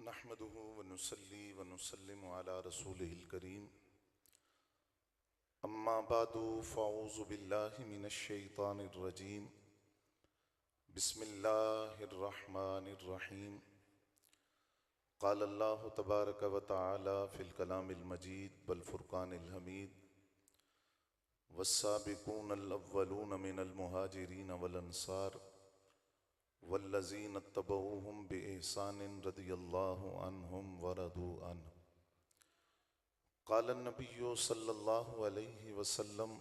नहमदुहु व नुसल्ली व नुसल्लिमु अला रसूलिहिल करीम। अम्मा बादु फ़अऊज़ु बिल्लाहि मिनश शैतानिर रजीम। बिस्मिल्लाहिर रहमानिर रहीम। क़ाल अल्लाहु तबारक व तआला फ़िल कलामिल मजीद वल फ़ुरक़ानिल हमीद। वस्साबिक़ूनल अव्वलून मिनल मुहाजिरीन वल अंसार वल्लज़ीन इत्तबऊहुम बिइहसानिन रदियल्लाहु अन्हुम व रदू अन्हु। क़ाल नबिय्यु सल्लल्लाहु अलैहि वसल्लम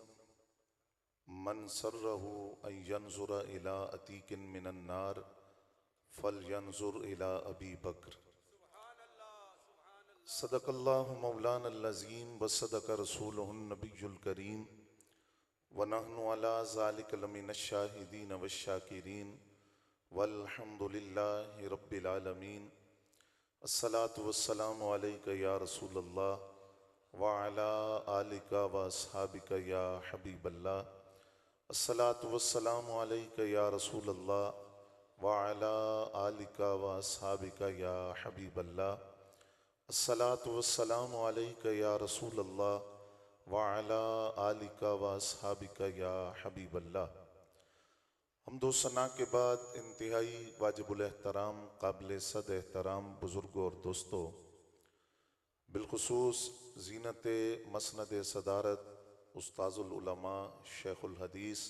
मन सर्रहु अन यंज़ुर इला अतीकिन मिनन नार फलयंज़ुर इला अबी बकर। सदक़ल्लाहु मौलानल अज़ीम व सदक़ रसूलुहुन नबियुल करीम व नहनु अला ज़ालिका लमिनश शाहिदीन वश्शाकिरीन वल्हम्दुलिल्लाहि रब्बिल आलमीन। अस्सलातु वस्सलामु अलैका या रसूलल्लाह व अला आलिका व अस्हाबिका या हबीबल्लाह। अस्सलातु वस्सलामु अलैका या रसूलल्लाह व अला आलिका व अस्हाबिका या हबीबल्लाह। अस्सलातु वस्सलामु अलैका या रसूलल्लाह व अला आलिका व अस्हाबिका या हबीबल्लाह। हम्दो सना के बाद इंतहाई वाजिबुल एहतराम काबिल सद एहतराम बुजुर्गों और दोस्तों, बिलखुसूस ज़ीनत मसनद सदारत उस्ताजुल उलमा शेखुल हदीस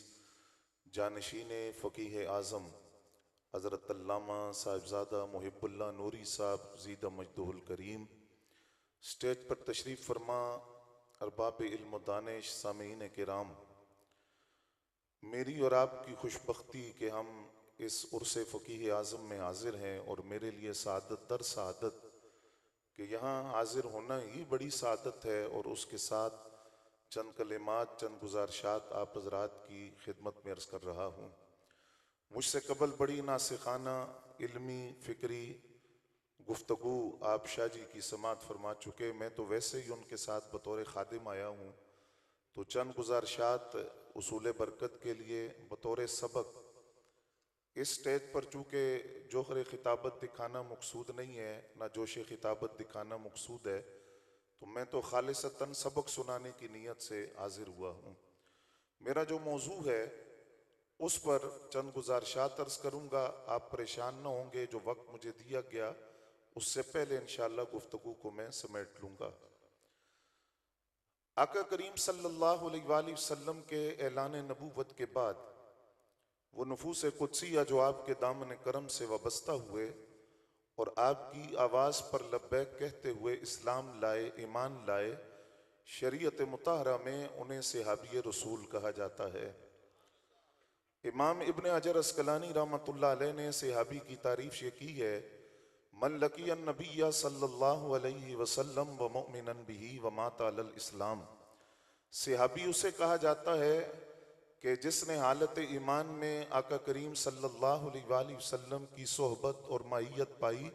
जानशीन फ़कीह आज़म हज़रत अल्लामा साहिबज़ादा मुहिब्बुल्लाह नूरी साहब ज़ीद मजदुहुल करीम, स्टेज पर तशरीफ़ फरमा अरबाब इल्म व दानिश, सामीईन किराम, मेरी और आपकी खुशबख्ती कि हम इस उर्स फ़कीह आज़म में हाजिर हैं और मेरे लिए सादत दर सादत कि यहाँ हाजिर होना ही बड़ी सादत है। और उसके साथ चंद कलिमात चंद गुजारिशात आप हज़रात की खिदमत में अर्ज़ कर रहा हूँ। मुझसे कबल बड़ी नासिखाना इल्मी फ़िक्री गुफ्तगू आप शाह जी की समात फरमा चुके। मैं तो वैसे ही उनके साथ बतौर खादिम आया हूँ, तो चंद गुजारिशात उसूल बरकत के लिए बतौर सबक इस स्टेज पर, चूँकि जोहर खिताबत दिखाना मकसूद नहीं है ना जोश खिताबत दिखाना मकसूद है, तो मैं तो खालिसतन सबक सुनाने की नीयत से हाजिर हुआ हूँ। मेरा जो मौजू है उस पर चंद गुजारिशात अर्ज़ करूँगा। आप परेशान न होंगे, जो वक्त मुझे दिया गया उससे पहले इंशाअल्लाह गुफ्तगू को मैं समेट लूँगा। आका करीम सल्लल्लाहु अलैहि वसल्लम के ऐलान नबूवत के बाद वो नफूस कुदसिया जो आपके दामन करम से वाबस्ता हुए और आपकी आवाज़ पर लब्बैक कहते हुए इस्लाम लाए, ईमान लाए, शरीयत मुताहरा में उन्हें सहाबी रसूल कहा जाता है। इमाम इब्न हजर अस्कलानी रहमतुल्लाह अलैह ने सहाबी की तारीफ ये की है, मन लकियन नबिय्या सल्लल्लाहु अलैहि वसल्लम व मुमिनन बिही व माता अलल इस्लाम। सहाबी उसे कहा जाता है कि जिसने हालत ईमान में आका करीम सल्लल्लाहु अलैहि वसल्लम की सोहबत और माहियत पाई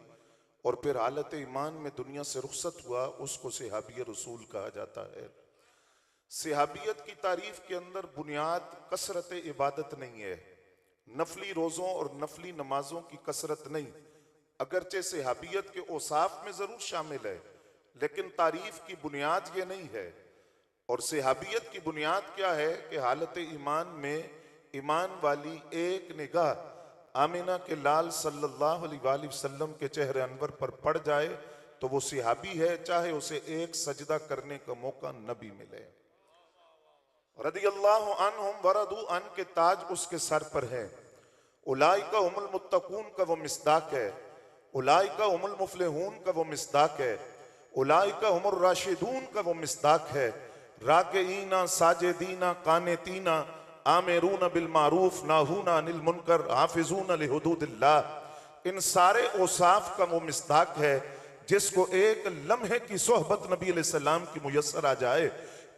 और फिर हालत ईमान में दुनिया से रुखसत हुआ, उसको सहाबी रसूल कहा जाता है। सहाबियत की तारीफ के अंदर बुनियाद कसरत इबादत नहीं है, नफली रोज़ों और नफली नमाजों की कसरत नहीं, अगरचे सहाबियत के औसाफ में ज़रूर शामिल है, लेकिन तारीफ की बुनियाद ये नहीं है। और सहाबियत की बुनियाद क्या है कि हालत ईमान में ईमान वाली एक निगाह आमिना के लाल सल्लल्लाहु अलैहि वसल्लम के चेहरे अनवर पर पड़ जाए तो वो सहाबी है, चाहे उसे एक सजदा करने का मौका न भी मिले। रदियल्लाहु अन्हुम व रदू अन के ताज उसके सर पर है। उलाइका हुमुल मुत्तकून का वो मिस्दाक है, उलाइका हुमुल मुफलिहून का वो मिस्दाक है, उलाइका हुमुर राशिदून का वो मिस्दाक है। राकिईना साजिदीना कानितीना आमिरूना बिल मारूफ नाहूना अनिल मुनकर हाफिजूना लिहुदूदिल्लाह। इन सारे औसाफ का वो मिस्दाक है जिसको एक लम्हे की सोहबत नबी अलैहि सलाम की मुयस्सर आ जाए।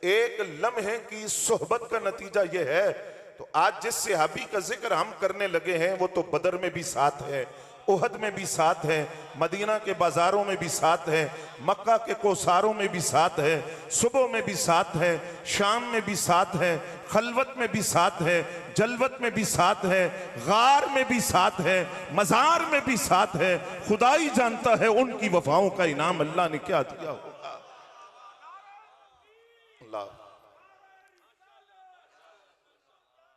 एक लम्हे की सोहबत का नतीजा यह है, तो आज जिस सहाबी का जिक्र हम करने लगे हैं वो तो बदर में भी साथ है, उहद में भी साथ है, मदीना के बाजारों में भी साथ है, मक्का के कोसारों में भी साथ है, सुबह में भी साथ है, शाम में भी साथ है, खलवत में भी साथ है, जलवत में भी साथ है, गार में भी साथ है, मजार में भी साथ है। खुदा ही जानता है उनकी वफाओं का इनाम अल्लाह ने क्या दिया होगा। अल्लाह।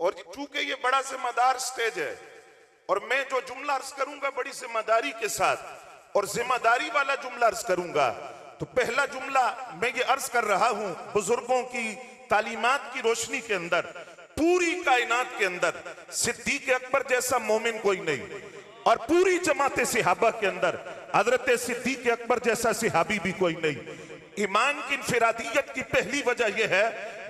और चूंकि ये बड़ा जिम्मेदार स्टेज है और मैं जो जुमला अर्ज करूंगा बड़ी जिम्मेदारी के साथ और जिम्मेदारी वाला जुमला अर्ज करूंगा, तो पहला जुमला मैं ये अर्ज कर रहा हूं बुजुर्गों की तालीमात की रोशनी के अंदर, पूरी कायनात के अंदर सिद्दीक अकबर जैसा मोमिन कोई नहीं और पूरी जमाते सिहाबा के अंदर हजरत सिद्दीक अकबर जैसा सिहाबी भी कोई नहीं। ईमान की इनफिरादियत की पहली वजह यह है,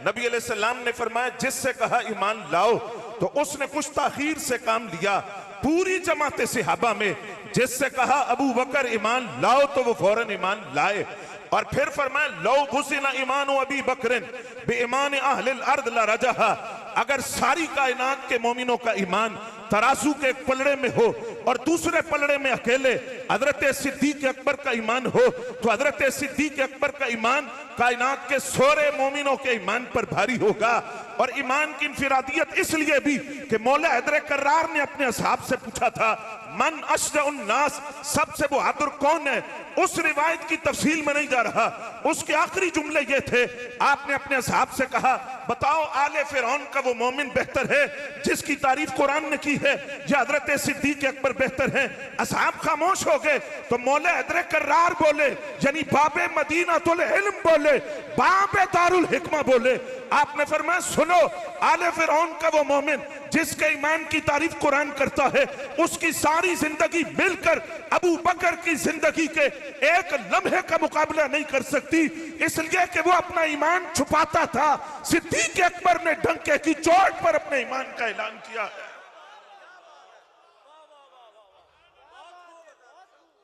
नबी अलैहिस्सलाम ने फरमाया जिससे कहा ईमान लाओ तो उसने कुछ ताखीर से काम लिया। पूरी जमाते सिहाबा में जिससे कहा अबू बकर ईमान लाओ तो वो फौरन ईमान लाए। और फिर फरमाया लो हुसिना ईमानु अबी बकरिन बेईमान अहलिल अर्द ला रजहा, अगर सारी कायनात के मोमिनों का ईमान तराजू के एक पलड़े में हो और दूसरे पलड़े में अकेले हजरत सिद्दीक अकबर का ईमान हो तो हजरत सिद्दीक अकबर का ईमान कायनात के सारे मोमिनों के ईमान पर भारी होगा। और ईमान की इनफिरादियत इसलिए भी कि मौला हैदर कर्रार ने अपने असहाब से पूछा था मन अशजउन नास, सबसे बहादुर कौन है। उस रिवायत की तफसील में नहीं जा रहा, उसके आखिरी जुमले ये थे, आपने अपने असहाब से कहा बताओ आले फिरौन का वो मोमिन बेहतर है जिसकी तारीफ कुरान ने की है या हजरत सिद्दीक अकबर बेहतर है। असहाब खामोश हो गए तो मौला हैदर कर्रार बोले, यानी बाबे मदीनातुल इल्म बोले, बाबे दारुल हिकमा बोले। आपने फरमाया सुनो, आले फिरौन का वो मोमिन जिसके ईमान की तारीफ कुरान करता है उसकी सारी जिंदगी मिलकर अबू बकर की जिंदगी के एक लम्हे का मुकाबला नहीं कर सकती, इसलिए कि वो अपना ईमान छुपाता था। सिद्दीक अकबर ने डंके की चोट पर अपने ईमान का ऐलान किया है।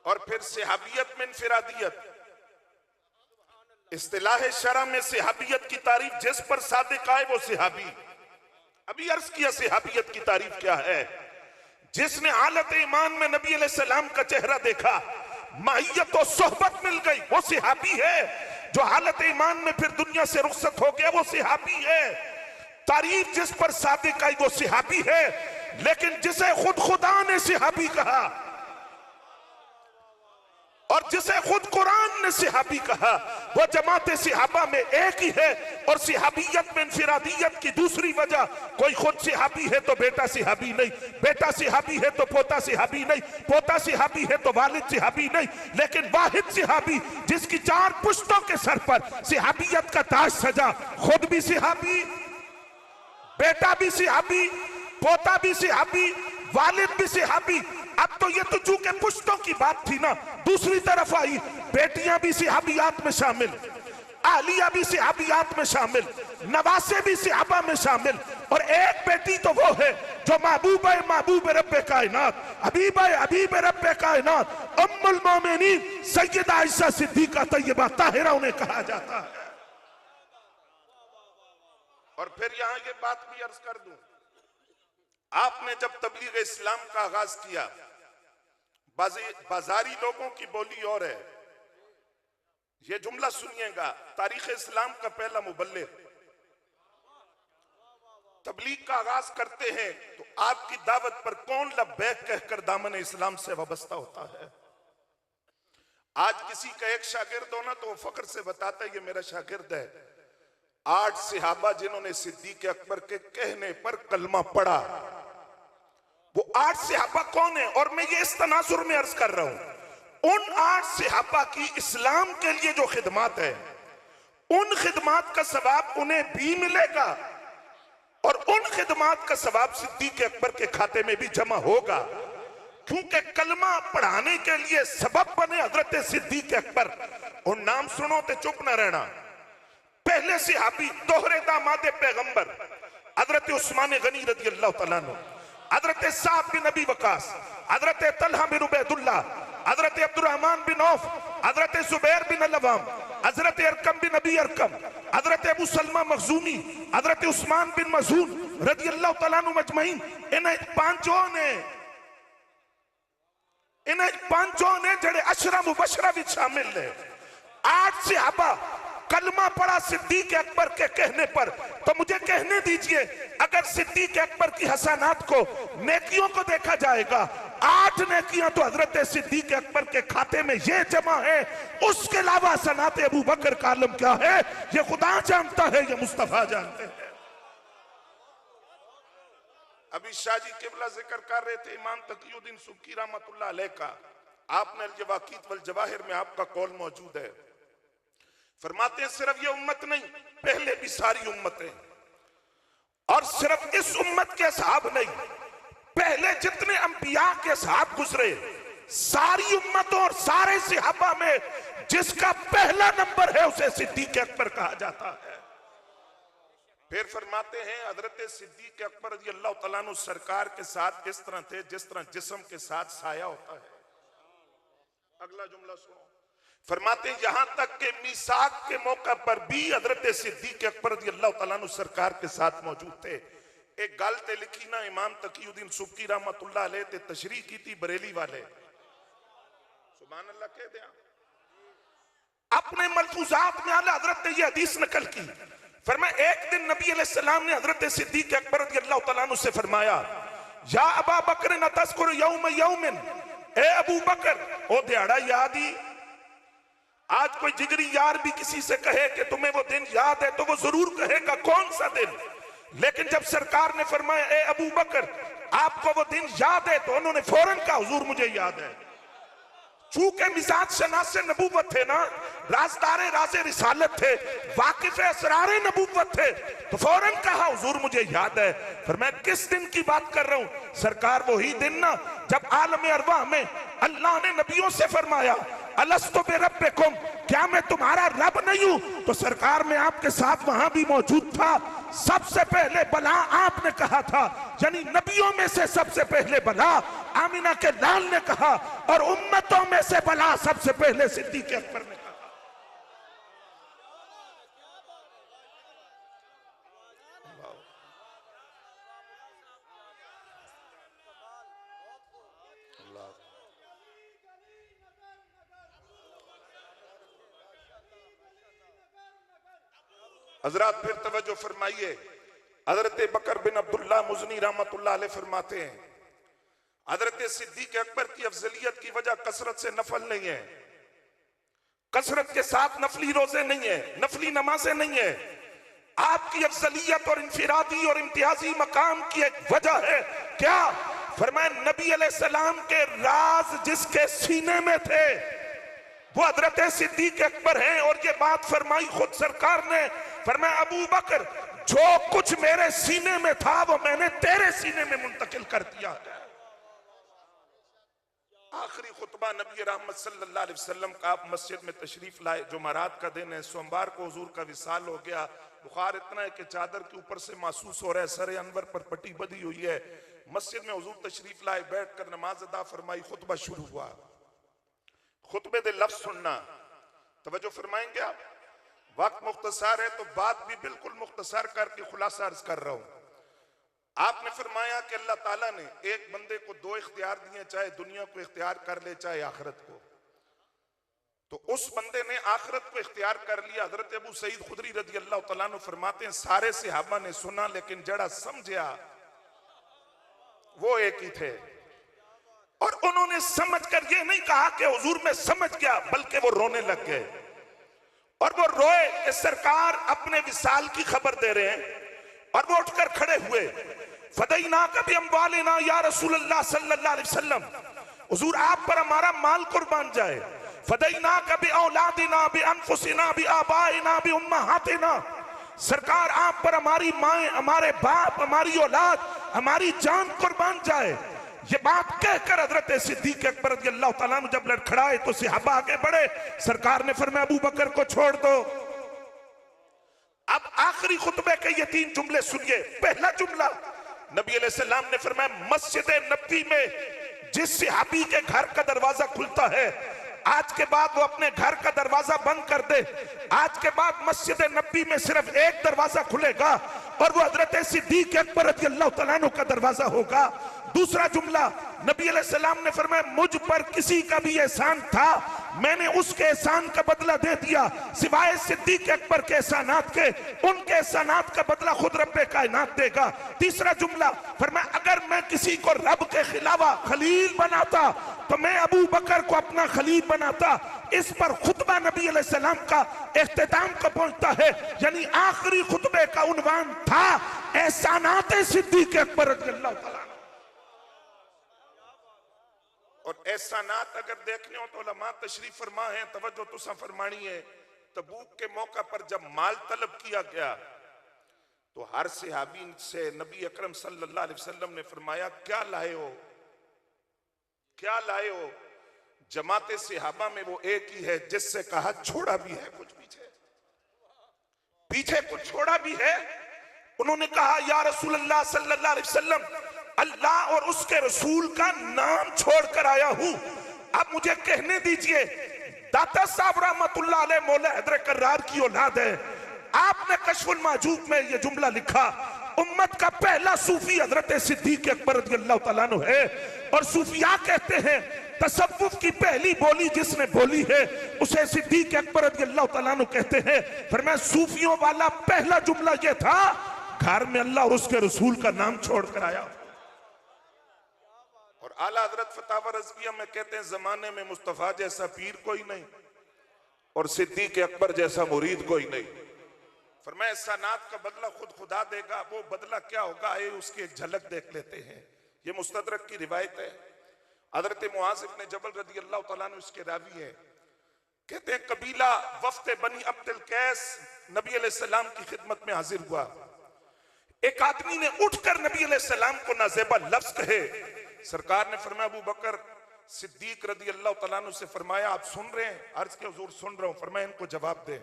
और फिर सिहाबियत में इनफिरादियत, इस्तिलाह शरा में सिहाबियत की तारीफ जिस पर सादिक आए वो सिहाबी। अभी अर्ज किया सिहाबियत की तारीफ क्या है, जिसने हालत ईमान में नबी अलैहिस्सलाम का चेहरा देखा, माहियत और सोहबत मिल गई, वो सिहाबी है। जो हालत ईमान में फिर दुनिया से रुखसत हो गया वो सिहाबी है। तारीफ जिस पर सादिक आई वो सिहाबी है, लेकिन जिसे खुद खुदा ने सिहाबी कहा और जिसे खुद कुरान ने सिहाबी कहा वो जमाते सिहाबा में एक ही है। और सिहाबियत में इनफिरादियत की दूसरी वजह, कोई खुद सिहाबी है तो बेटा सिहाबी नहीं, बेटा सिहाबी है तो पोता सिहाबी नहीं, पोता सिहाबी है तो वालिद सिहाबी नहीं, लेकिन वाहिद सिहाबी जिसकी 4 पुश्तों के सर पर सिहाबियत का ताज सजा, खुद भी सिहाबी, बेटा भी सिहाबी, पोता भी सिहाबी, वालिद भी सिहाबी। अब तो ये तो चूंकि पुश्तों की बात थी ना, दूसरी तरफ आई बेटियां भी सिहाबियात में शामिल, आलिया भी सिहाबियात में शामिल, नवासे भी सिहाबा में शामिल। और एक बेटी तो वो है जो महबूब रब्बे कायनात, हबीब रब्बे कायनात उम्मुल मोमिनीन सैयदा आयशा सिद्दीका तैयबा ताहिरा उन्हें कहा जाता है। और फिर यहां ये बात भी अर्ज कर दूं, आपने जब तबलीग इस्लाम का आगाज किया, बाजारी लोगों की बोली और है, ये जुमला सुनिएगा, तारीख इस्लाम का पहला मुबल्लिग तबलीग का आगाज करते हैं तो आपकी दावत पर कौन लब्बैक कहकर दामन इस्लाम से वाबस्ता होता है। आज किसी का एक शागिर्द होना तो वो फख्र से बताता है ये मेरा शागिर्द है। 8 सिहाबा जिन्होंने सिद्दीक अकबर के कहने पर कलमा पढ़ा, वो 8 सिहाबा कौन है। और मैं ये इस तनासुर में अर्ज कर रहा हूं, उन 8 सिहाबा की इस्लाम के लिए जो खिदमात है, उन खिदमात का सवाब उन्हें भी मिलेगा और उन खिदमात का सवाब सिद्दीक अकबर के खाते में भी जमा होगा, क्योंकि कलमा पढ़ाने के लिए सबब बने हजरत सिद्दीक अकबर। और नाम सुनो तो चुप न रहना। पहले सिहाबी दोहरे दामाद पैगंबर हजरत उस्मान गनी रज़ी अल्लाह तआला अन्हु, हजरत साद बिन नबी वकास, हजरत तलहा बिन उबैदुल्लाह, हजरत Abdurrahman bin of, Hazrat Zubair bin अल-अवाम, Hazrat Arkham bin Nabi Arkham, हजरत अबू सलमा मखजूमी, हजरत उस्मान बिन मज़ून रज़ी अल्लाह तआला अन्हु मजमईन, इन 5 ने इन्हें पांचों ने जड़े अशरा मुबशरा भी शामिल है। 8 सहाबा कलमा पड़ा सिद्दीक अकबर के कहने पर। तो मुझे कहने दीजिए, अगर सिद्दीक अकबर की हसनात को, नेकियों को देखा जाएगा, 8 नेकियां तो हजरत सिद्दीक अकबर के खाते में ये जमा है। उसके अलावा हसनात अबू बकर का आलम क्या है, ये खुदा जानता है, ये मुस्तफा जानते हैं। अभी शाहजी किबला जिक्र कर रहे थे इमाम तकीउद्दीन सुबकी रहमतुल्लाह अलैह का। आपने अल जवाकीत वल जवाहिर में आपका कौल मौजूद है। फरमाते हैं सिर्फ ये उम्मत नहीं, पहले भी सारी उम्मतें, और सिर्फ इस उम्मत के असहाब नहीं, पहले जितने अंबिया के असहाब गुजरे, सारी उम्मतों और सारे सहाबा में जिसका पहला नंबर है उसे सिद्दीक अकबर कहा जाता है। फिर फरमाते हैं हजरत सिद्दीक अकबर रज़ी अल्लाह तआला अन्हु सरकार के साथ इस तरह थे जिस तरह जिस्म के साथ साया होता है। अगला जुमला सुनो, फरमाते हैं यहां तक के मीसाक के मौका पर भी हजरत सिद्दीक अकबर रज़ी अल्लाह तआला अन्हु सरकार के साथ मौजूद थे। एक गल ते लिखी ना इमाम तकीउद्दीन सुबकी रहमतुल्लाह अलैह ते तशरीह की थी बरेली वाले, सुभान अल्लाह कह दे, अपने मलफूजात में आला हजरत ने यह हदीस नकल की। फरमाया एक दिन नबी अलैहिस्सलाम ने हजरत सिद्दीक अकबर रज़ी अल्लाह तआला अन्हु से फरमाया, या अबा बकर न तज़कुर यौम यौमिन, ए अबू बकर ओ दिहाड़ा याद ही। आज कोई जिगरी यार भी किसी से कहे कि तुम्हें वो दिन याद है तो वो जरूर कहेगा कौन सा दिन, लेकिन जब सरकार ने फरमाया ए अबू बकर आपको वो दिन याद है, तो उन्होंने फौरन कहा हुजूर मुझे याद है। चूंकि मिजाज शनासे नबूवत थे ना, राजदारे राजे रिसालत थे, वाकिफ असरारे नबूवत थे, तो फौरन कहा हुजूर मुझे याद है। फिर मैं किस दिन की बात कर रहा हूं सरकार, वही दिन ना जब आलम अरवाह में अल्लाह ने नबियों से फरमाया अलस्तु बिरब्बिकुम, क्या मैं तुम्हारा रब नहीं हूं? तो सरकार में आपके साथ वहां भी मौजूद था। सबसे पहले बला आपने कहा था, यानी नबियों में से सबसे पहले बला आमिना के लाल ने कहा, और उम्मतों में से बला सबसे पहले सिद्दीक अकबर ने कहा। हजरत फिर तवज्जो फरमाइए, हजरत बकर बिन अब्दुल्लाह मुज़नी रहमतुल्लाह अलैह फरमाते हैं हजरत सिद्दीक अकबर की अफजलियत की वजह कसरत से नफल नहीं है, कसरत के साथ नफली रोजे नहीं है, नफली नमाजें नहीं है। आपकी अफजलियत और इंफिरादी और इम्तियाजी मकाम की एक वजह है क्या? फरमाया नबी अलैहिस्सलाम के राज जिसके सीने में थे वो हजरत सिद्दीक अकबर हैं, और ये बात फरमाई खुद सरकार ने। फरमाया अबू बकर जो कुछ मेरे सीने में था वो मैंने तेरे सीने में मुंतकिल कर दिया है। आखिरी खुतबा नबी रहमत सल्लल्लाहु अलैहि वसल्लम का आप मस्जिद में तशरीफ लाए, जुमेरात का दिन है, सोमवार को हुजूर का विसाल हो गया। बुखार इतना है कि चादर के ऊपर से महसूस हो रहा है, सर अनवर पर पट्टी बधी हुई है। मस्जिद में हुजूर तशरीफ लाए, बैठ कर नमाज अदा फरमाई, खुतबा शुरू हुआ। खुतबे दे लफ्ज सुनना, तवज्जो फरमाएंगे आप? वक्त मुख्तसार है तो बात भी बिल्कुल मुख्तसार करके खुलासा अर्ज कर रहा हूं। आपने फरमाया कि अल्लाह ताला ने एक बंदे को 2 इख्तियार दिए, चाहे दुनिया को इख्तियार कर ले चाहे आखिरत को। तो उस बंदे ने आखिरत को इख्तियार कर लिया। हजरत अबू सईद खुदरी रज़ी अल्लाह तआला अन्हु फरमाते हैं सारे सहाबा ने सुना, लेकिन जड़ा समझा वो एक ही थे, और उन्होंने समझकर ये नहीं कहा कि हुजूर में समझ गया, बल्कि वो रोने लग गए। और वो रोए कि सरकार अपने विसाल की खबर दे रहे हैं, और वो उठकर खड़े हुए। फदैना कभी अम्वालिना या रसूलल्लाह सल्लल्लाहु अलैहि वसल्लम, हुजूर आप पर हमारा माल कुर्बान जाए। फदैना कभी औलादिना भी अनफुसिना भी आबाइना भी उम्महातिना, सरकार आप पर हमारी माए, हमारे बाप, हमारी औलाद, हमारी जान कुर्बान जाए। ये बात कहकर हजरत सिद्दीक अकबर रज़ी अल्लाह तआला अन्हु जब लड़खड़ाए तो सहाबा आगे बढ़े। सरकार ने फरमाया अबू बकर को छोड़ दो। अब आखिरी खुतबे के ये 3 जुमले सुनिए। पहला जुमला, नबी अलैहिस्सलाम ने फरमाया मस्जिद नबी में जिस सहाबी के घर का दरवाजा खुलता है, आज के बाद वो अपने घर का दरवाजा बंद कर दे। आज के बाद मस्जिद नबी में सिर्फ एक दरवाजा खुलेगा, और वो हजरत सिद्दीक अकबर रज़ियल्लाहु तआला अन्हु का दरवाजा होगा। दूसरा जुमला, नबी अलैहिस्सलाम ने फरमाया मुझ पर किसी का भी एहसान था, मैंने उसके एहसान का बदला दे दिया, सिवाय सिद्दीक अकबर के एहसानात के, उनके एहसानात का बदला खुद रब्बे कायनात देगा। तीसरा जुमला फरमाया अगर मैं किसी को रब के खिलावा खलील बनाता तो मैं अबू बकर को अपना खलील बनाता। इस पर खुतबा नबी अलैहिस्सलाम का इख्तिताम को पहुंचता है, यानी आखिरी खुतबे का उन्वान था एहसानात सिद्दीक अकबर रज़ियल्लाहु तआला। और एहसानात अगर देखने हो तो उलमा तशरीफ फरमा है, तवज्जो तुसा फरमानी है। तबूक के मौका पर जब माल तलब किया गया तो हर सहाबी से नबी अकरम सल्लल्लाहु अलैहि वसल्लम ने फरमाया क्या लाए हो, क्या लाए हो? जमाते सहाबा में वो एक ही है जिससे कहा छोड़ा भी है कुछ पीछे कुछ छोड़ा भी है। उन्होंने कहा या रसूल अल्लाह सल्लल्लाहु अलैहि वसल्लम, अल्लाह और उसके रसूल का नाम छोड़कर आया हूं। अब मुझे कहने दीजिए, दाता साहब रहमतुल्लाह अलैह मौला हैदर कर्रार की औलाद है। आपने कश्फुल माजूब में यह जुमला लिखा, उम्मत का पहला सूफी हजरत सिद्दीक अकबर रज़ियल्लाहु तआला अन्हु है। और सूफिया कहते हैं तसव्वुफ की पहली बोली जिसने बोली है उसे सिद्दीक अकबर रज़ियल्लाहु तआला अन्हु कहते हैं। फिर मैं सूफियों वाला पहला जुमला यह था, घर में अल्लाह और उसके रसूल का नाम छोड़कर आया। और आला हजरत फतावा रज़विया में कहते हैं जमाने में मुस्तफा जैसा पीर कोई नहीं और सिद्दीक अकबर जैसा मुरीद कोई नहीं। फरमाया एहसानात का बदला खुद खुदा देगा। वो बदला क्या होगा आए उसकी एक झलक देख लेते हैं। ये मुस्तदरक की रिवायत है। हजरत मुआज़ इब्न जबल रज़ियल्लाहु तआला अन्हु इसके रावी है। कहते हैं कबीला वफ्द बनी अब्दुल कैस नबी अलैहिस्सलाम की खिदमत में हाजिर हुआ। एक आदमी ने उठकर नबी अलैहिस्सलाम को नाज़ेबा लफ्ज कहे। सरकार ने फरमाया अबू बकर सिद्दीक रज़ियल्लाहु तआला अन्हु से फरमाया आप सुन रहे हैं? अर्ज के हुजूर सुन रहा हूं। फरमाया इनको जवाब दे।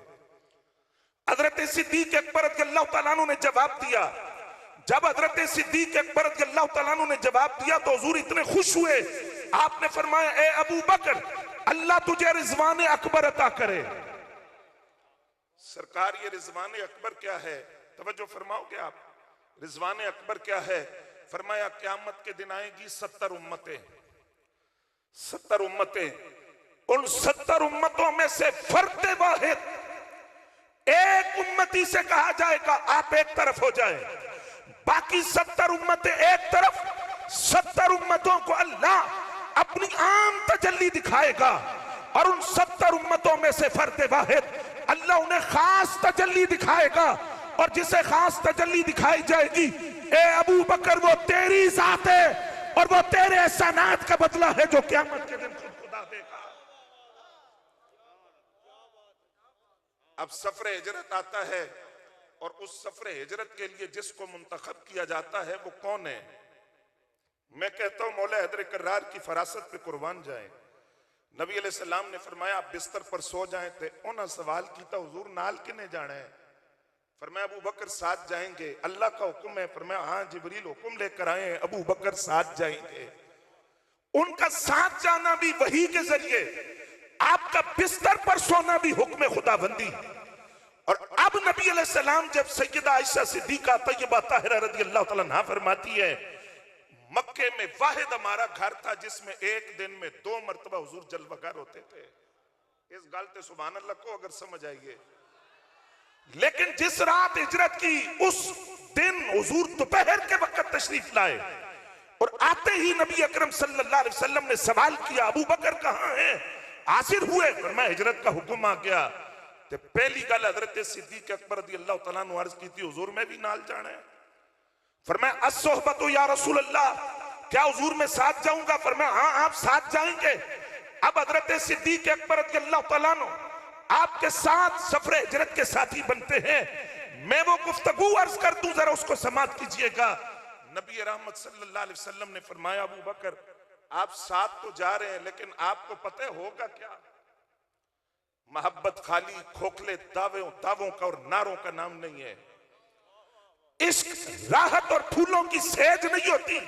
हजरत सिद्दीक अकबर रज़ियल्लाहु तआला अन्हु ने जवाब दिया। जब हजरत सिद्दीक अकबर रज़ियल्लाहु तआला अन्हु ने जवाब दिया तो हुजूर इतने खुश हुए, आपने फरमाया ए अबू बकर अल्लाह तुझे रिजवान अकबर अता करे। सरकार ये रिजवान अकबर क्या है? तवज्जो फरमाओगे आप, रिजवान अकबर क्या है? फरमाया क़यामत के दिन आएगी 70 उम्मतें, 70 उम्मतें। उन 70 उम्मतों में से फर्द वाहिद एक उम्मती से कहा जाएगा आप एक तरफ हो जाए, बाकी 70 उम्मतें एक तरफ। 70 उम्मतों को अल्लाह अपनी आम तजल्ली दिखाएगा और उन 70 उम्मतों में से फर्द वाहिद अल्लाह उन्हें खास तजल्ली दिखाएगा। और जिसे खास तजल्ली दिखाई जाएगी, ए अबू बकर वो तेरी जात है और वो तेरे एहसानात का बदला है जो क़यामत के दिन खुद खुदा देगा। अब सफर हिजरत आता है और उस सफर हिजरत के लिए जिसको मुंतखब किया जाता है वो कौन है? मैं कहता हूं मौला हैदर कर्रार की फरासत पे कुर्बान जाए। नबी अलैहिस्सलाम ने फरमाया आप बिस्तर पर सो जाएं थे। उन्हें सवाल किया हुजूर नाल किने जाना है? फरमाया अबू बकर साथ जाएंगे, अल्लाह का हुक्म है। फरमाया हाँ जिब्रील हुक्म लेकर आए हैं, अबू बकर साथ जाएंगे। उनका साथ जाना भी वही के जरिए, आपका बिस्तर पर सोना भी हुक्म खुदाबंदी। और अब नबी अलैहिस्सलाम जब सैयदा आयशा सिद्दीका तय्यबा ताहिरा रज़ियल्लाहु तआला अन्हा फरमाती है मक्के में वाहिद हमारा घर था जिसमें एक दिन में 2 मरतबा हुजूर जलवागर होते थे। इस गलते सुभान अल्लाह को अगर समझ आइए। लेकिन जिस रात हिजरत की उस दिन हुजूर दोपहर के वक्त तशरीफ लाए और आते ही नबी अकरम सल्लल्लाहु अलैहि वसल्लम ने सवाल किया अबू बकर कहां है? हाजिर हुए। फरमाया हिजरत का हुक्म आ गया। तो पहली गल हजरत सिद्दीक अकबर रज़ियल्लाहु तआला अन्हु अर्ज की थी हुजूर मैं भी नाल जाना है। फरमाया अस्सोहबतु या रसूल अल्लाह, क्या हुजूर मैं साथ जाऊंगा? फरमाया हाँ आप साथ जाएंगे। अब हजरत सिद्दीक अकबर रज़ियल्लाहु तआला अन्हु आपके साथ सफर हिजरत के साथी बनते हैं। मैं वो गुफ्तगू अर्ज कर दूं, जरा उसको समाप्त कीजिएगा। नबी रहमत सल्लल्लाहु अलैहि वसल्लम ने फरमाया अबू बकर आप साथ तो जा रहे हैं लेकिन आपको पता है होगा क्या? मोहब्बत खाली खोखले दावों का और नारों का नाम नहीं है। इश्क राहत और फूलों की सेज नहीं होती।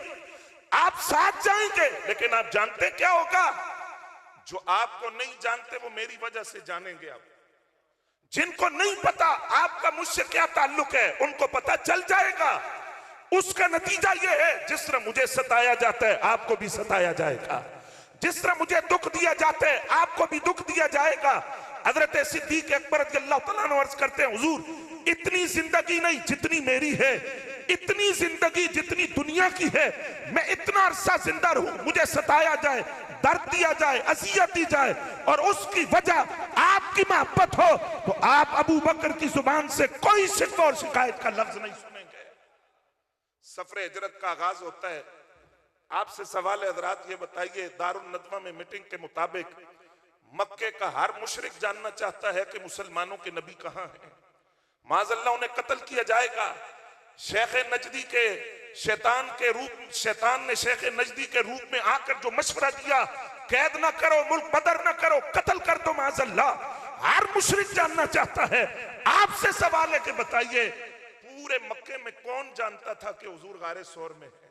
आप साथ जाएंगे लेकिन आप जानते क्या होगा? जो आपको नहीं जानते वो मेरी वजह से जानेंगे। आप जिनको नहीं पता आपका मुझसे क्या ताल्लुक है उनको पता चल जाएगा। उसका नतीजा यह है, जिस तरह मुझे सताया जाता है आपको भी सताया जाएगा, जिस तरह मुझे दुख दिया जाता है आपको भी दुख दिया जाएगा। हजरत सिद्दीक अकबर रज़ियल्लाहु तआला अन्हु अर्ज करते हैं, हुजूर इतनी जिंदगी नहीं जितनी मेरी है, इतनी जिंदगी जितनी दुनिया की है, मैं इतना अरसा जिंदा रहूं, मुझे सताया जाए, दर्द दिया जाए, अजियत दी जाए और उसकी वजह आपकी मोहब्बत हो, तो आप अबू बकर की जुबान से कोई शिकवा और शिकायत का लफ्ज नहीं सुनेंगे। सफर हिजरत का आगाज होता है। आपसे सवाल है हजरात, ये बताइए, दारुल नदवा में मीटिंग के मुताबिक मक्के का हर मुशरिक जानना चाहता है कि मुसलमानों के नबी कहां हैं। माज़अल्लाह उन्हें कत्ल किया जाएगा। शेख नजदी के शैतान ने शेख नजदी के रूप में आकर जो मशवरा दिया, कैद ना करो, मुल्क बदर ना करो, कत्ल कर दो, माज़अल्लाह हर मुशरिक जानना चाहता है। आपसे सवाल है कि बताइए, पूरे मक्के में कौन जानता था कि हुजूर गारे सौर में है?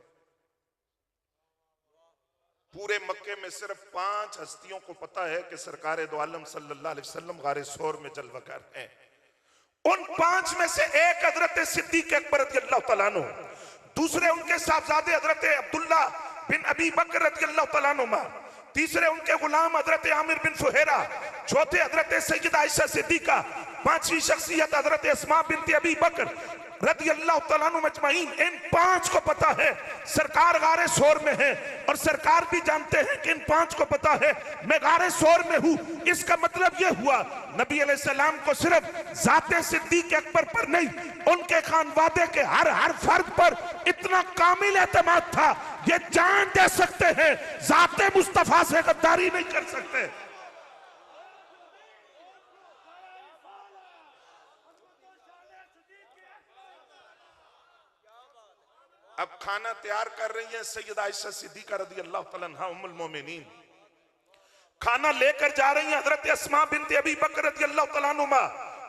पूरे मक्के में सिर्फ 5 हस्तियों को पता है कि सरकार दो आलम सल्लल्लाहु अलैहि वसल्लम गारे सौर में जलवागर हैं। उन 5 में से एक हजरत सिद्दीक अकबर रज़ियल्लाहु तआला अन्हु, दूसरे उनके साहबजादे हजरत अब्दुल्ला बिन अबी बकर रज़ियल्लाहु तआला अन्हुमा, तीसरे उनके गुलाम हजरत आमिर बिन फुहैरा, चौथे हजरत सैयदा आयशा सिद्दीका, पांचवी शख्सियत हजरत अस्मा बिनत अबी बकर रज़ियल्लाहु तआला अन्हुम अजमईन। इन 5 को पता है सरकार गारे सौर में है और सरकार भी जानते हैं कि इन 5 को पता है मैं गारे सौर में हूं। इसका मतलब यह हुआ नबी अलैहिस्सलाम को सिर्फ जाते सिद्दीक अकबर पर नहीं, उनके खानवादे के हर फर्द पर इतना कामिल एतमाद था, ये जान दे सकते हैं जाते मुस्तफा से गद्दारी नहीं कर सकते। अब खाना तैयार कर रही है सैयदा आयशा सिद्दीका रज़ियल्लाहु तआला अन्हा उम्मुल मोमिनीन, खाना लेकर जा रही है हजरत अस्मा बिनत अबी बकर रज़ियल्लाहु तआला अन्हुमा।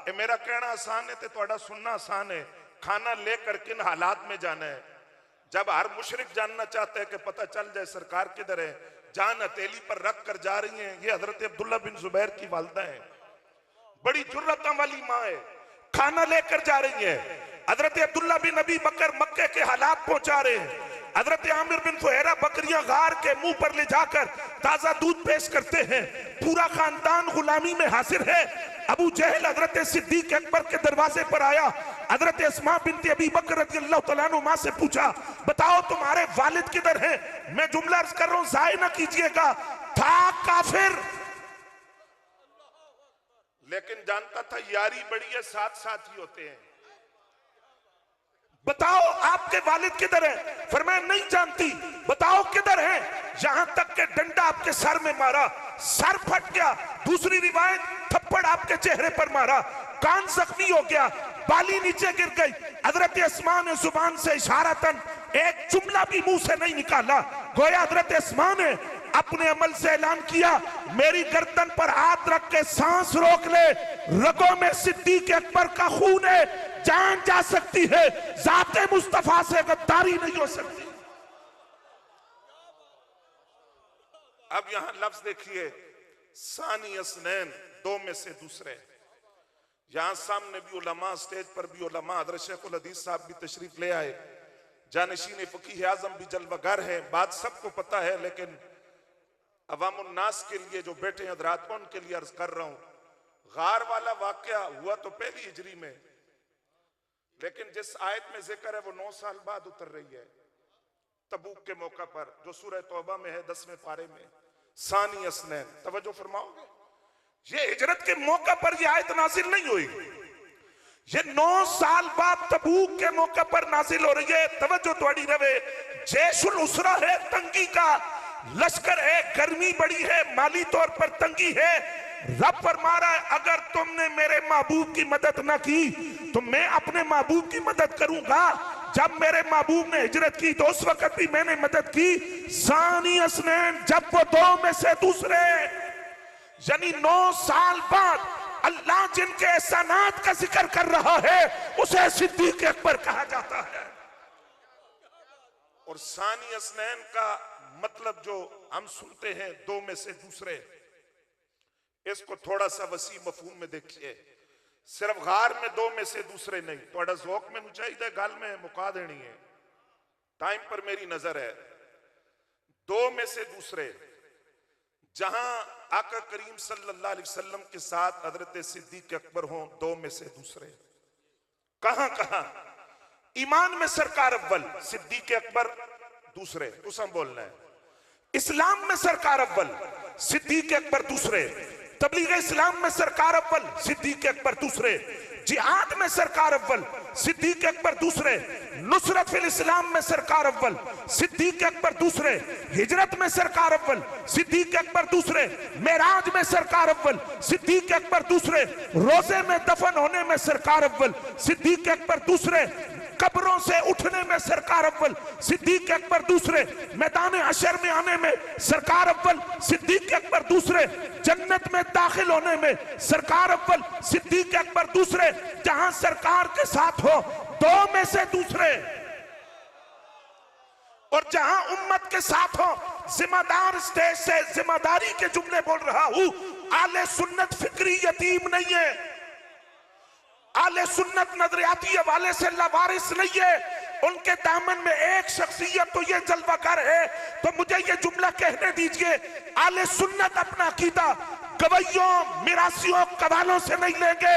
ये मेरा कहना आसान है तो ਤੁਹਾਡਾ सुनना आसान है। खाना लेकर किन हालात में जाना है? जब हर मुशरिक जानना चाहता है कि पता चल जाए सरकार किधर है, जान हथेली पर रख कर जा रही हैं। ये हजरत अब्दुल्ला बिन जुबैर की वालिदा है, बड़ी जुर्रत वाली माँ है, खाना लेकर जा रही है। हजरत अब्दुल्ला बिन अबी बकर मक्के के हालात पहुंचा रहे हैं। हजरत आमिर बिन फुहैरा बकरियां गार के मुंह पर ले जाकर ताजा दूध पेश करते हैं। पूरा खानदान गुलामी में हासिल है। अबू जहल हजरत सिद्दीक अकबर के दरवाजे पर आया। हजरत अस्मा बिनत अबी बकर रज़ियल्लाहु तआला अन्हुमा से पूछा, बताओ तुम्हारे वालिद किधर हैं? मैं जुमला अर्ज कर रहा हूं, जाय ना कीजिएगा। था काफिर, लेकिन जानता था यारी बड़ी है, साथ साथ ही होते हैं। बताओ आपके वालिद किधर है? फरमाया नहीं जानती। बताओ किधर है? यहां तक के डंडा आपके सर में मारा, सर फट गया। दूसरी रिवायत थप्पड़ आपके चेहरे पर मारा, कान जख्मी हो गया, बाली नीचे गिर गई। हजरत अस्मा ने जुबान से इशारतन एक जुमला भी मुंह से नहीं निकाला। गोया हजरत अस्मा ने अपने अमल से ऐलान किया, मेरी गर्दन पर हाथ रख के सांस रोक ले, रगों में सिद्दीक अकबर का खून है, जान जा सकती है, जाते मुस्तफा से गद्दारी नहीं हो सकती। अब यहां लफ्ज देखिए, सानी असनैन, 2 में से दूसरे। यहां सामने भी उलमा, स्टेज पर भी उलमा, हज़रत शेखुल हदीस साहब भी तशरीफ ले आए, जानशीन फकीह आजम भी जलवागर है। बात सबको पता है, लेकिन अवामुन नास के लिए जो बैठे हैं हज़रात, उनके लिए अर्ज कर रहा हूं। गार वाला वाकया हुआ तो पहली हिजरी में, लेकिन जिस आयत में जिक्र है वो 9 साल बाद उतर रही है, तबूक के मौका पर, जो सूरह तौबा में है 10वें पारे में। सानी असनैन, तवज्जो फरमाओगे, ये हिजरत के मौका पर ये आयत नाजिल नहीं हुई, ये 9 साल बाद तबूक के मौका पर नाजिल हो रही है। तवज्जो थोड़ी रहे, जैशुल उसरा है, तंगी का लश्कर है, गर्मी बड़ी है, माली तौर पर तंगी है। रब फरमा रहा है, अगर तुमने मेरे महबूब की मदद ना की तो मैं अपने महबूब की मदद करूंगा। जब मेरे महबूब ने हिजरत की तो उस वक्त भी मैंने मदद की। सानी असनैन, जब वो 2 में से दूसरे, यानी 9 साल बाद अल्लाह जिनके एहसानात का जिक्र कर रहा है उसे सिद्दीक अकबर कहा जाता है। और सानी असनैन का मतलब जो हम सुनते हैं 2 में से दूसरे, इसको थोड़ा सा वसी मफहूम में देखिए। सिर्फ गार में दो में से दूसरे नहीं। थोड़ा ज़ौक मैनू चाहिए गल में मुका देनी है, टाइम पर मेरी नजर है। दो में से दूसरे, जहां आका करीम सल्लल्लाहु अलैहि वसल्लम के साथ हजरत सिद्दीक अकबर हों, दो में से दूसरे। कहां कहां? ईमान में सरकार अव्वल सिद्दीक अकबर दूसरे, तुम बोलना है। इस्लाम में सरकार अव्वल सिद्दीक अकबर दूसरे। तबलीग इस्लाम में सरकार अव्वल सिद्दीक अकबर दूसरे। जिहाद में सरकार अव्वल सिद्दीक अकबर दूसरे। नुसरत फिल इस्लाम में सरकार अव्वल सिद्दीक अकबर दूसरे। हिजरत में सरकार अव्वल सिद्दीक अकबर दूसरे। मेराज में सरकार अव्वल सिद्दीक अकबर दूसरे। रोजे में दफन होने में सरकार अव्वल सिद्दीक अकबर दूसरे। कब्रों से उठने में सरकार अव्वल सिद्दीक अकबर दूसरे। मैदान हशर में आने में सरकार अव्वल सिद्दीक अकबर दूसरे। जन्नत में दाखिल होने में सरकार अव्वल सिद्दीक अकबर दूसरे। जहां सरकार के साथ हो, दो में से दूसरे। और जहां उम्मत के साथ हो, जिम्मेदार स्टेज से जिम्मेदारी के जुमले बोल रहा हूं, आले सुन्नत फिक्री यतीम नहीं है, आले सुन्नत नजरियाती हवाले से लावारिस नहीं है। उनके दामन में एक शख्सियत तो ये जलवागर है, तो मुझे ये जुमला कहने दीजिए, आले सुन्नत अपना अकीदा गवैयों, मिरासियों, कवालों से नहीं लेंगे।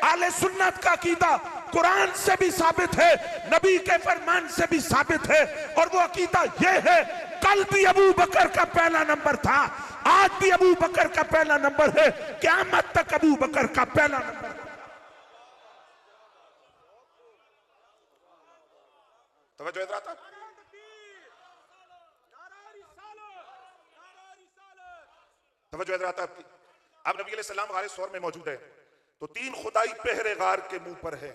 आले सुन्नत का अकीदा कुरान से भी साबित है, नबी के फरमान से भी साबित है। और वो अकीदा ये है, कल भी अबू बकर का पहला नंबर था, आज भी अबू बकर का पहला नंबर है, क़यामत तक अबू बकर का पहला नंबर। तवज्जो इधर आता, तवज्जो इधर आता। अब नबी अलैहिस्सलाम गारे सौर में मौजूद है, तो तीन खुदाई पहरे गार के मुंह पर है।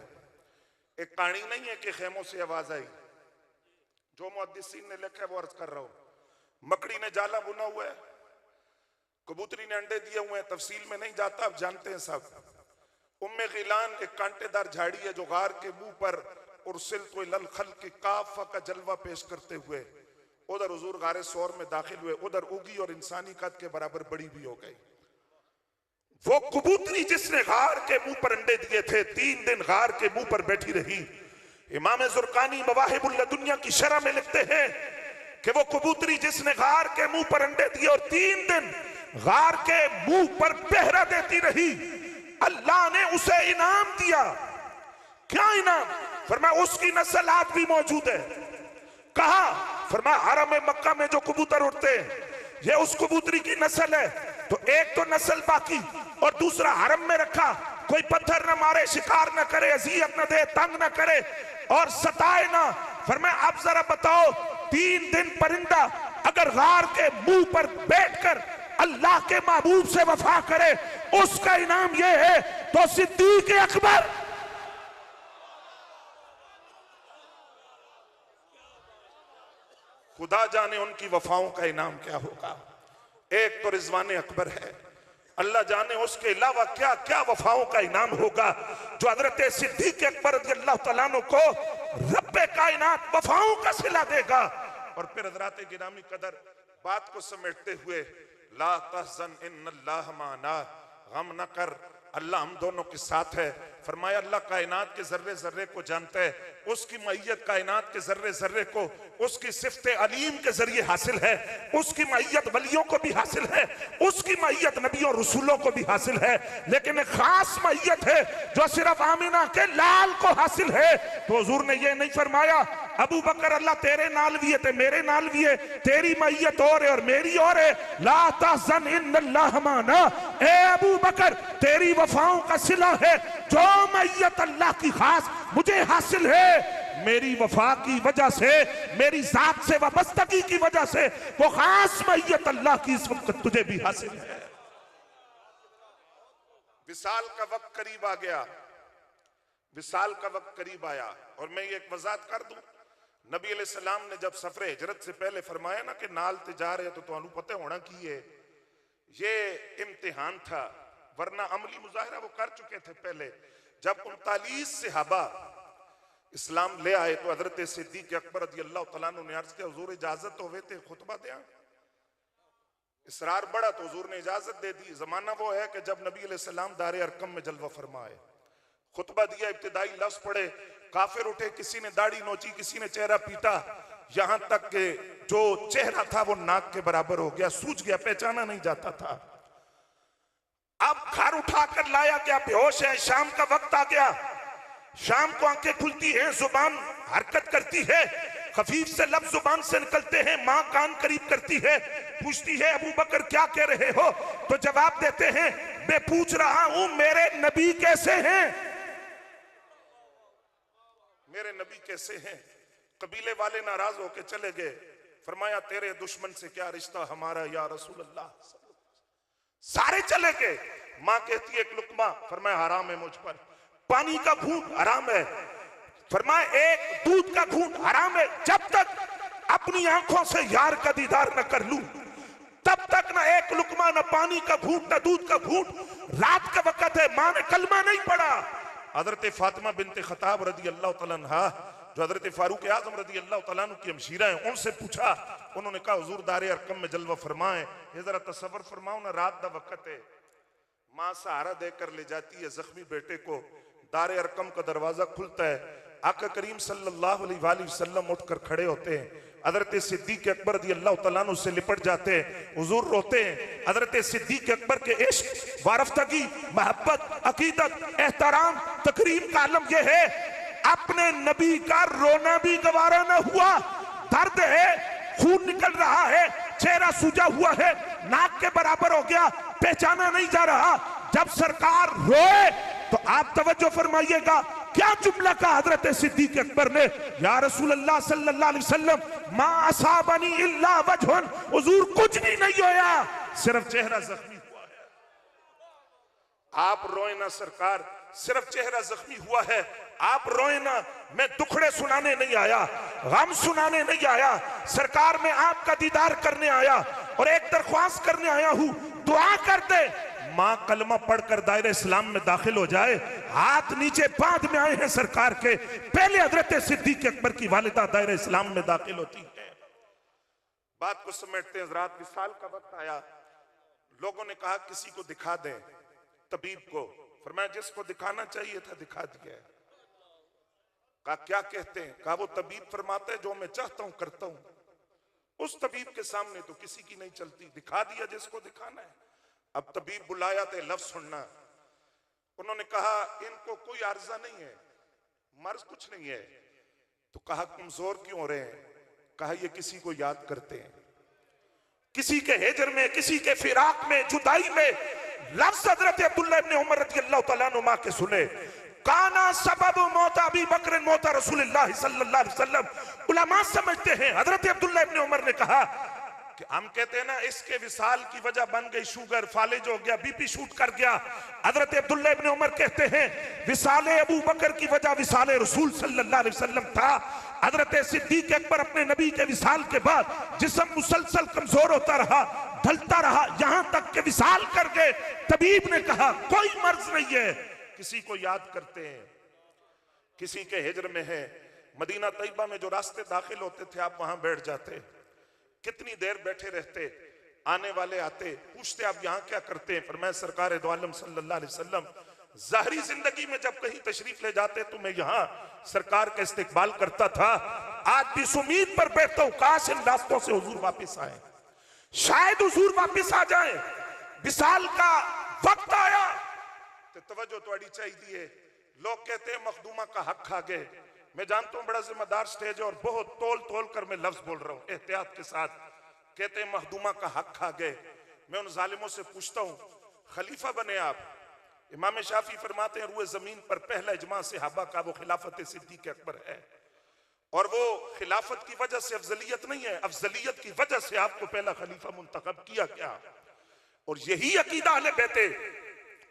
एक कहानी नहीं है कि खेमों से आवाज आई, जो मुहद्दिसीन ने लिखा है वो अर्ज कर रहा हूं। मकड़ी ने जाला बुना हुआ है, कबूतरी ने अंडे दिए हुए हैं, तफसील में नहीं जाता, अब जानते हैं सब। उम्मे गिलान एक कांटेदार झाड़ी है जो गार के मुंह पर उर्सिल तो लल खल की काफा का जलवा पेश करते हुए उधर हुजूर गारे सौर में दाखिल हुए। उधर उगी और इंसानी कद के बराबर बड़ी भी हो गई। वो कबूतरी जिसने गार के मुंह पर अंडे दिए थे, 3 दिन गार के मुंह पर बैठी रही। इमाम ज़ुरकानी मवाहिबुल लदुनिया की शरह में लिखते हैं कि वो कबूतरी जिसने गार के मुंह पर अंडे दिए और 3 दिन गार के मुंह पर पहरा देती रही, अल्लाह ने उसे इनाम दिया। क्या इनाम? फरमाया उसकी नस्ल आज भी मौजूद है। कहा? फरमाया हरम मक्का में जो कबूतर उड़ते हैं, ये उस कबूतरी की नस्ल है। तो एक तो नस्ल बाकी और दूसरा हरम में रखा, कोई पत्थर न मारे, शिकार न करे, अजियत न दे, तंग न करे और सताए ना। फरमाया अब जरा बताओ, 3 दिन परिंदा अगर गार के मुंह पर बैठकर अल्लाह के महबूब से वफा करे, उसका इनाम यह है। तो सिद्दीक अकबर खुदा जाने उनकी वफाओं का इनाम क्या होगा। एक तो रिजवान अकबर है, अल्लाह जाने उसके अलावा क्या क्या वफाओं का इनाम होगा जो हजरत सिद्दीक अकबर रज़ियल्लाहु तआला अन्हु को रब्बे कायनात वफाओं का सिला देगा। और फिर हजरत गिरामी कदर बात को समेटते हुए, ला तहज़न इन्नल्लाह माना, गम न कर, अल्लाह हम दोनों के साथ है। फरमाया अल्लाह कायनात के जर्रे जर्रे को जानता है, उसकी मैयत कायनात के जर्रे जर्रे को उसकी सिफ्त अलीम के जरिए हासिल है, उसकी मैयत वलियों को भी हासिल है, उसकी मैयत नबियों रसूलों को भी हासिल है। लेकिन एक खास मैयत है जो सिर्फ आमिना के लाल को हासिल है। तो हुजूर ने ये नहीं फरमाया अबू बकर अल्लाह तेरे नाल भी है ते मेरे नाल भी है, तेरी मैयत और है और मेरी और है। ला तहज़न इन्नल्लाह माना, ए अबू बकर तेरी वफाओं का सिला है, जो मैयत अल्लाह की खास मुझे हासिल है, मेरी वफा की वजह से, मेरी जात से वाबस्तगी की वजह से वो खास मैयत अल्लाह की इस वक्त तुझे भी हासिल है। विसाल का वक्त करीब आ गया, विसाल का वक्त करीब आया। और मैं ये एक वजाहत कर दूं, नबी अलैहिस्सलाम ने जब सफर हिजरत से पहले फरमाया ना कि नाल ते जा रहे तो तुहानू पता होना की है, ये इम्तिहान था, वरना अमली मुजाहिरा वो कर चुके थे पहले। जब 39 सहाबा इस्लाम ले आए तो हजरत सिद्दीक अकबर रज़ियल्लाहु तआला अन्हु ने अर्ज किया, हुजूर इजाजत होवे ते खुतबा दिया। इसरार बड़ा तो हुजूर ने इजाजत दे दी। जमाना वो है कि जब नबी अलैहिस्सलाम दारे अरकम में जलवा फरमाए, खुतबा दिया, इब्तिदाई लफ्ज पढ़े, काफिर उठे, किसी ने दाढ़ी नोची, किसी ने चेहरा पीटा, यहां तक कि जो चेहरा था वो नाक के बराबर हो गया, सूज गया, पहचाना नहीं जाता था। अब घर उठाकर लाया गया, बेहोश है, शाम का वक्त आ गया, शाम को आंखें खुलती हैं, जुबान हरकत करती है, खफीफ से लफ्ज जुबान से निकलते हैं, मां कान करीब करती है, पूछती है अबू बकर क्या कह रहे हो? तो जवाब देते हैं मैं पूछ रहा हूं मेरे नबी कैसे हैं, मेरे नबी कैसे हैं। कबीले वाले नाराज होके चले गए, फरमाया तेरे दुश्मन से क्या रिश्ता हमारा या रसूल अल्लाह। सारे चले गए, मां कहती है एक लुकमा, फरमाया हराम है मुझ पर, पानी का घूंट हराम है, फरमाया एक दूध का घूंट हराम है, जब तक अपनी आंखों से यार का दीदार न कर लूं तब तक ना एक लुकमा, न पानी का घूंट, न दूध का घूंट। रात का वक्त है, मां ने कलमा नहीं पढ़ा। हजरत फातिमा बिनते खताब रदी अल्लाह तआला अन्हा, जो हजरत फारूक आजम रदी अल्लाह तआला अन्हु की हमशीरा है, उनसे पूछा, उन्होंने कहा हुजूर दारे अरकम में जलवा फरमाए, ये जरा तसव्वुर फरमाओ ना, रात का वक्त है, मां सहारा देकर ले जाती है जख्मी बेटे को, दारे अरकम का दरवाजा खुलता है, आका करीम सल्लल्लाहु अलैहि वसल्लम उठकर खड़े होते हैं, हजरत सिद्दीक अकबर रज़ी अल्लाह तआला अन्हु से लिपट जाते हैं, हुजूर रोते हैं। हजरत सिद्दीक अकबर के इश्क, वारफ्तगी, मोहब्बत, अकीदत, एहतराम, तकरीम का आलम यह है, अपने नबी का रोना भी गवारा न हुआ, दर्द है, खून निकल रहा है, चेहरा सूजा हुआ है, नाक के बराबर हो गया, पहचाना नहीं जा रहा। जब सरकार रोए तो आप तवज्जो फरमाइएगा, क्या जुमला का हजरत सिद्दीक अकबर ने, या रसूल अल्लाह सल्लल्लाहु अलैहि वसल्लम मा असाबनी इल्ला वजहुन, हुजूर कुछ भी नहीं होया, सिर्फ चेहरा जख्मी हुआ है। आप रोए ना सरकार, सिर्फ चेहरा जख्मी हुआ है, आप रोए ना, मैं दुखड़े सुनाने नहीं आया, गम सुनाने नहीं आया, सरकार में आपका दीदार करने आया और एक दरख्वास्त करने आया हूं, दुआ कर दे मां कलमा पढ़कर दायरे इस्लाम में दाखिल हो जाए। हाथ नीचे बाद में आए हैं सरकार के, पहले हजरत सिद्दीक अकबर की वालिदा दायरे इस्लाम में दाखिल होती है। बात को समेटते हैं हजरात, विसाल का वक्त आया, लोगों ने कहा किसी को दिखा दें, तबीब को, फरमाया जिसको दिखाना चाहिए था दिखा दिया है। कहा क्या कहते हैं? कहा वो तबीब फरमाता है जो मैं चाहता हूं करता हूं, उस तबीब के सामने तो किसी की नहीं चलती, दिखा दिया जिसको दिखाना है। अब तबीब बुलाया तो लफ्ज सुनना, उन्होंने कहा इनको कोई आर्जा नहीं है, मर्ज कुछ नहीं है। तो कहा कमजोर क्यों हो रहे हैं? कहा ये किसी को याद करते हैं, किसी के हिजर में, किसी के फिराक में, जुदाई में। लफ्ज हजरत अब्दुल्लाह इब्न उमर रज़ी अल्लाह तआला अन्हुमा के सुने, काना सबब मौत अबी बकर मौत रसूलुल्लाह सल्लल्लाहु अलैहि वसल्लम। उलमा समझते हैं, हजरत अब्दुल्लाह इब्न उमर ने कहा कि हम कहते हैं ना इसके विसाल की वजह बन गई शुगर, फालिज हो गया, बीपी शूट कर गया। हजरत अब्दुल्लाह इब्न उमर कहते हैं विसाले अबू बकर की वजह विसाले रसूल सल्लल्लाहु अलैहि वसल्लम था। हजरत सिद्दीक अकबर अपने नबी के विसाल के बाद जिस्म मुसलसल कमजोर होता रहा, ढलता रहा, यहां तक के विसाल कर गए। तबीब ने कहा कोई मर्ज नहीं है, किसी को याद करते हैं, किसी के हिजर में है। मदीना तैयबा में जो रास्ते दाखिल होते थे आप वहां बैठ जाते, कितनी देर बैठे रहते, आने वाले आते, पूछते आप यहाँ क्या करते हैं? फरमाया सरकार दो आलम सल्लल्लाहु अलैहि वसल्लम ज़ाहरी जिंदगी में जब कहीं तशरीफ ले जाते तो मैं यहाँ सरकार का इस्तेकबाल करता था। आज भी इस उम्मीद पर बैठता हूँ काश इन रास्तों से हुजूर वापिस आए, शायद हुजूर वापिस आ जाए। विसाल का वक्त आया तो तवज्जो थोड़ी चाहिए। लोग कहते हैं मखदूमा का हक खा गए। मैं जानता हूं बड़ा जिम्मेदार स्टेज है और बहुत तोल तोल कर मैं लफ्ज बोल रहा हूं एहतियात के साथ। कहते हैं मखदूमा का हक खा गए। मैं उन जालिमों से पूछता हूं खलीफा बने आप। इमाम शाफी फरमाते हैं रूए जमीन पर पहला इजमा सहाबा का वो खिलाफत सिद्दीक अकबर है, और वो खिलाफत की वजह से अफजलियत नहीं है, अफजलियत की वजह से आपको पहला खलीफा मुंतखब किया गया। और यही अकीदा अहले बैते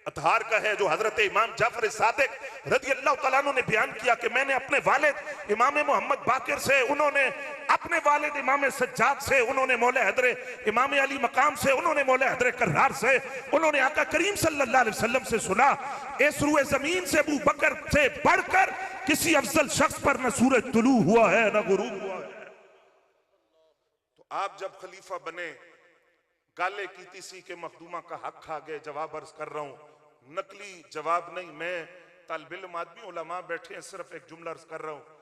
अतहार का है जो हजरत इमाम जाफर सादिक रज़ी अल्लाह तआला अन्हु ने बयान किया कि मैंने अपने वालिद इमाम मोहम्मद बाकिर से, उन्होंने अपने वालिद इमाम सज्जाद से, उन्होंने मौला हैदर इमाम अली मकाम से, उन्होंने मौला हैदर कर्रार से, उन्होंने आका करीम सल्लल्लाहु अलैहि वसल्लम से सुना इस रूए जमीन से अबू बकर से बढ़कर किसी अफजल शख्स पर न सूरज तुलू हुआ है न गुरूब हुआ है। तो आप जब खलीफा बने गाले की तीसी के मखदूमा का हक खा गए। जवाब अर्ज कर रहा हूं, नकली जवाब नहीं, मैं तालिब इल्म आदमी उलमा बैठे हैं, सिर्फ एक जुमला अर्ज कर रहा हूं।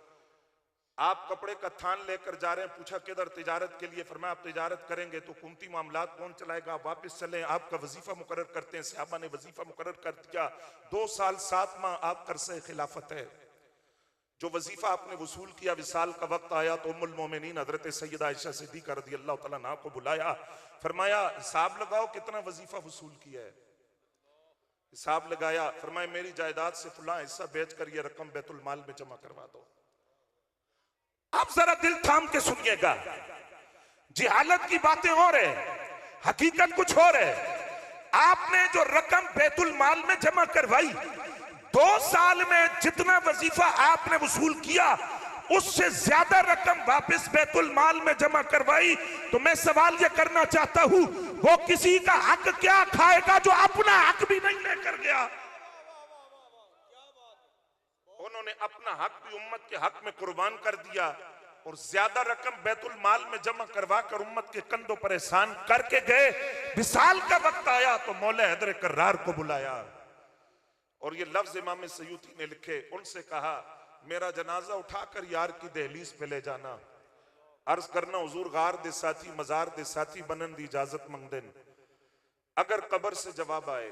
आप कपड़े का थान लेकर जा रहे हैं, पूछा किधर? तिजारत के लिए। फरमाया आप तिजारत करेंगे तो हुकूमती मामलात कौन चलाएगा? आप वापस चलें, आपका वजीफा मुकर्रर करते हैं। सहाबा ने वजीफा मुकर्रर कर दिया। 2 साल 7 माह आप करसे खिलाफत है। जो वजीफा आपने वसूल किया, विसाल का वक्त आया तो उम्मुल मोमिनीन हजरत सैयदा आयशा सिद्दीक़ा रज़ियल्लाहु तआला अन्हा को बुलाया। फरमाया हिसाब लगाओ कितना वजीफा वसूल किया है। हिसाब लगाया। फरमाया मेरी जायदाद से फलां हिस्सा बेचकर ये रकम बैतुल माल में जमा करवा दो। आप जरा दिल थाम के सुनिएगा, जिहालत की बातें और है, हकीकत कुछ और है। आपने जो रकम बैतुल माल में जमा करवाई, 2 साल में जितना वजीफा आपने वसूल किया उससे ज्यादा रकम वापस बैतुल माल में जमा करवाई। तो मैं सवाल ये करना चाहता हूं, वो किसी का हक क्या खाएगा जो अपना हक भी नहीं लेकर गया? उन्होंने अपना हक भी उम्मत के हक में कुर्बान कर दिया और ज्यादा रकम बैतुल माल में जमा करवा कर उम्मत के कंधों पर एहसान करके गए। विसाल का वक्त आया तो मौला हैदर कर्रार को बुलाया और ये लफ्ज इमाम सयूती ने लिखे। उनसे कहा मेरा जनाजा उठाकर यार की दहलीज पे ले जाना। अर्ज करना हुजूर गार दे साथी मजार दे साथी बनन दी इजाजत मंगदन। अगर कब्र से जवाब आए,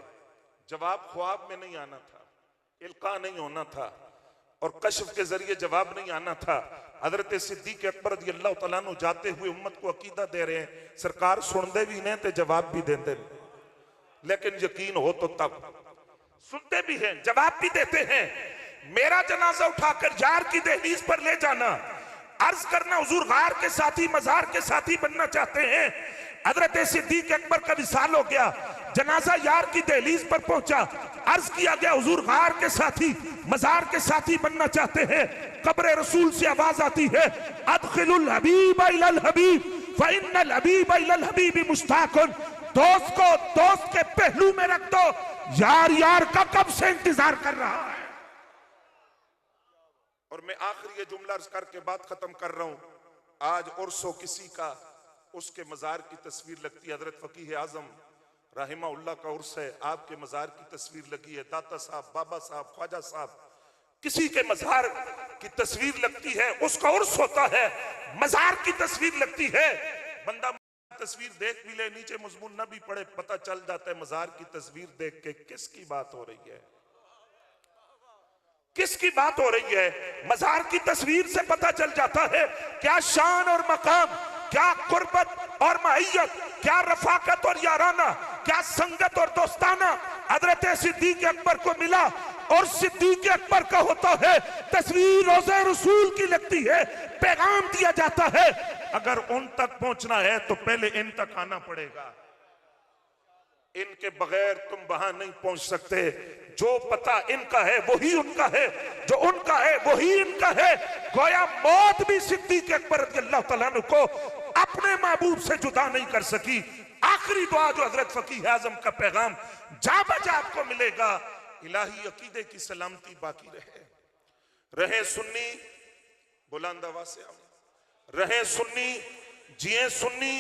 जवाब ख्वाब में नहीं आना था, इल्का नहीं होना था और कश्फ के जरिए जवाब नहीं आना था। हजरत सिद्दीक अकबर रज़ियल्लाहु तआला अन्हु जाते हुए उम्मत को अकीदा दे रहे हैं, सरकार सुनते भी नहीं ते जवाब भी देते, लेकिन यकीन हो तो तब सुनते भी हैं, जवाब भी देते हैं। मेरा जनाजा उठाकर यार की दहलीज पर ले जाना। अर्ज करना हुजूर गार के साथी मजार के साथी बनना चाहते हैं। हजरत सिद्दीक अकबर का विसाल हो गया, जनाजा यार की दहलीज पर पहुंचा। अर्ज किया गया हुजूर गार के साथी मजार के साथी बनना चाहते हैं। कब्र रसूल से आवाज आती है, अदखिलुल हबीब इलल हबीब फइन्नल हबीब इलल हबीब मुश्ताकुन। दोस्त को दोस्त के पहलू में रख दो, यार यार का कब से इंतजार कर रहा है। और मैं आखिरी ये जुमला अर्ज करके बात खत्म कर रहा हूं। आज उर्सो किसी का, उसके मजार की तस्वीर लगती है। हजरत फकीह आजम रहमहुल्लाह का उर्स है, आपके मजार की तस्वीर लगी है। दाता साहब, बाबा साहब, ख्वाजा साहब, किसी के मजार की तस्वीर लगती है, उसका उर्स होता है, मजार की तस्वीर लगती है। बंदा तस्वीर देख भी ले, नीचे मजमून न भी पढ़े, पता चल जाता है मजार की तस्वीर देख के किसकी बात हो रही है, किसकी बात हो रही है। मजार की तस्वीर से पता चल जाता है क्या शान और मकाम, क्या कुर्बत और महयत, क्या रफाकत और याराना, क्या संगत और दोस्ताना हजरत सिद्दीक अकबर को मिला। और सिद्दीक अकबर का होता है तस्वीर रोज़े रसूल की लगती है, पैगाम दिया जाता है। अगर उन तक पहुंचना है तो पहले इन तक आना पड़ेगा। इनके बगैर तुम वहां नहीं पहुंच सकते। जो पता इनका है वही उनका है, जो उनका है वही इनका है। गोया मौत भी सिद्दीक अकबर रज़ियल्लाहु तआला अन्हु को अपने महबूब से जुदा नहीं कर सकी। आखिरी दुआ जो हजरत फकीह आजम का पैगाम जा बजा आपको मिलेगा, इलाही अकीदे की सलामती बाकी रहे सुन्नी, बुलंद आवाज से रहे सुन्नी, जिए सुन्नी,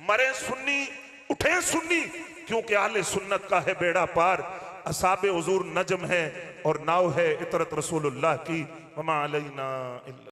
मरे सुन्नी, उठे सुन्नी, क्योंकि आले सुन्नत का है बेड़ा पार। असाबे हुजूर नजम है और नाव है इतरत रसूलुल्लाह की। वमा अलैना इल्ला